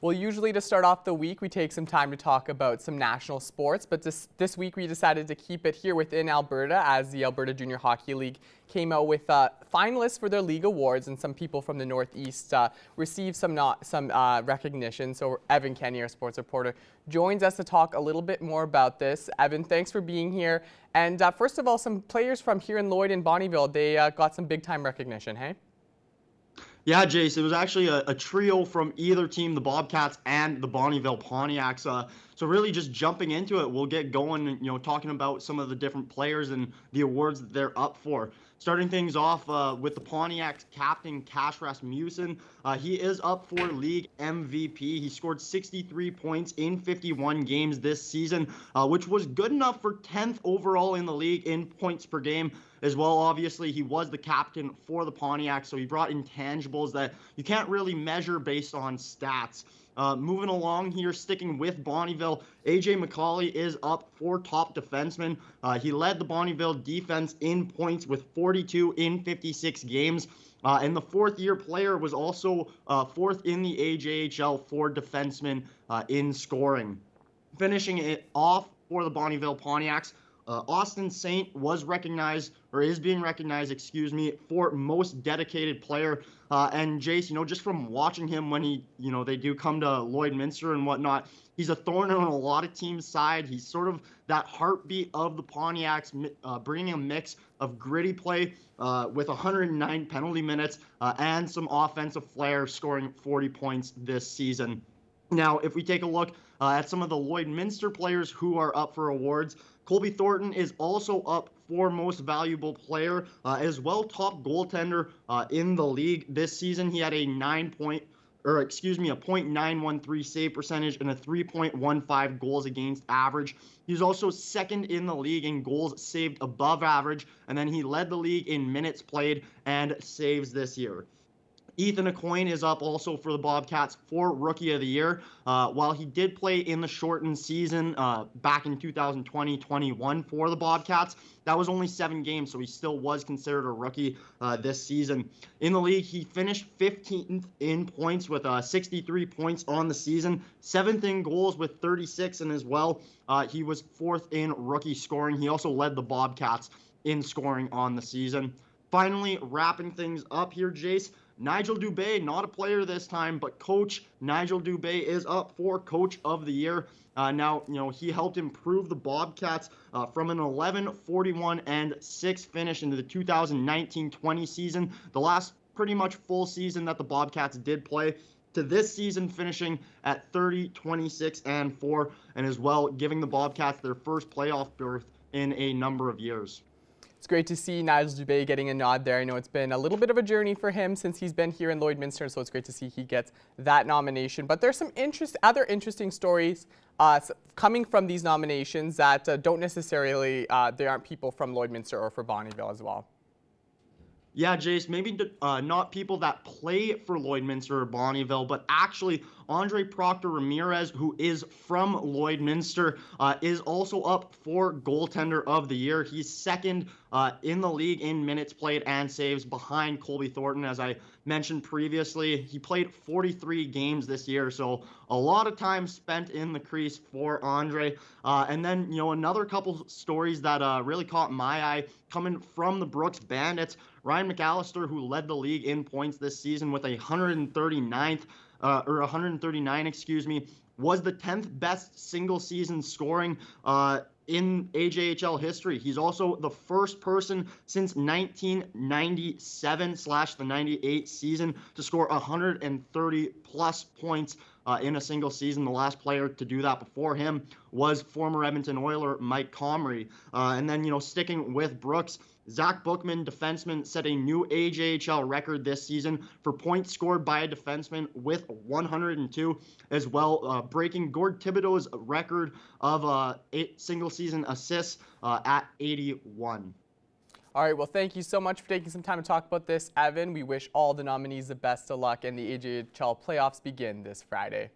Well, usually to start off the week, we take some time to talk about some national sports, but this week we decided to keep it here within Alberta as the Alberta Junior Hockey League came out with finalists for their league awards, and some people from the Northeast received some recognition. So Evan Kenny, our sports reporter, joins us to talk a little bit more about this. Evan, thanks for being here. And first of all, some players from here in Lloyd and Bonnyville, they got some big-time recognition, hey? Yeah, Jace, it was actually a trio from either team, the Bobcats and the Bonnyville Pontiacs. So really just jumping into it, we'll get going, talking about some of the different players and the awards that they're up for. Starting things off with the Pontiac captain, Cash Rasmussen. He is up for league MVP. He scored 63 points in 51 games this season, which was good enough for 10th overall in the league in points per game. As well, obviously, he was the captain for the Pontiac, so he brought intangibles that you can't really measure based on stats. Moving along here, sticking with Bonnyville, Mccauley is up for top defenseman. He led the Bonnyville defense in points with 42 in 56 games. And the fourth-year player was also fourth in the AJHL for defensemen in scoring. Finishing it off for the Bonnyville Pontiacs, Austin Saint was recognized, or is being recognized, for most dedicated player. And Jace, just from watching him when they do come to Lloydminster and whatnot, he's a thorn on a lot of teams' side. He's sort of that heartbeat of the Pontiacs, bringing a mix of gritty play with 109 penalty minutes and some offensive flair, scoring 40 points this season. Now, if we take a look at some of the Lloydminster players who are up for awards, Colby Thornton is also up for most valuable player, as well top goaltender in the league this season. He had a .913 save percentage and a 3.15 goals against average. He's also second in the league in goals saved above average, and then he led the league in minutes played and saves this year. Mccoyne is up also for the Bobcats for Rookie of the Year. While he did play in the shortened season back in 2020-21 for the Bobcats, that was only 7 games, so he still was considered a rookie this season. In the league, he finished 15th in points with 63 points on the season, 7th in goals with 36, and as well, he was 4th in rookie scoring. He also led the Bobcats in scoring on the season. Finally, wrapping things up here, Jace, Nigel Dube, not a player this time, but Coach Nigel Dube is up for Coach of the Year. Now, he helped improve the Bobcats from an 11-41-6 finish into the 2019-20 season, the last pretty much full season that the Bobcats did play, to this season finishing at 30-26-4, and as well giving the Bobcats their first playoff berth in a number of years. It's great to see Nigel Dube getting a nod there. I know it's been a little bit of a journey for him since he's been here in Lloydminster, so it's great to see he gets that nomination. But there's some other interesting stories coming from these nominations that don't necessarily, they aren't people from Lloydminster or for Bonnyville as well. Yeah, Jace, maybe not people that play for Lloydminster or Bonnyville, but actually Andre Proctor Ramirez, who is from Lloydminster, is also up for Goaltender of the Year. He's second in the league in minutes played and saves behind Colby Thornton. As I mentioned previously, he played 43 games this year, so a lot of time spent in the crease for Andre. And then, another couple stories that really caught my eye coming from the Brooks Bandits. Ryan Mcallister, who led the league in points this season with 139, was the 10th best single season scoring in AJHL history. He's also the first person since 1997/the 98 season to score 130 plus points in a single season. The last player to do that before him was former Edmonton Oiler Mike Comrie. And then, sticking with Brooks, Zach Bookman, defenseman, set a new AJHL record this season for points scored by a defenseman with 102, as well breaking Gord Thibodeau's record of 8 single-season assists at 81. All right, well, thank you so much for taking some time to talk about this, Evan. We wish all the nominees the best of luck, and the AJHL playoffs begin this Friday.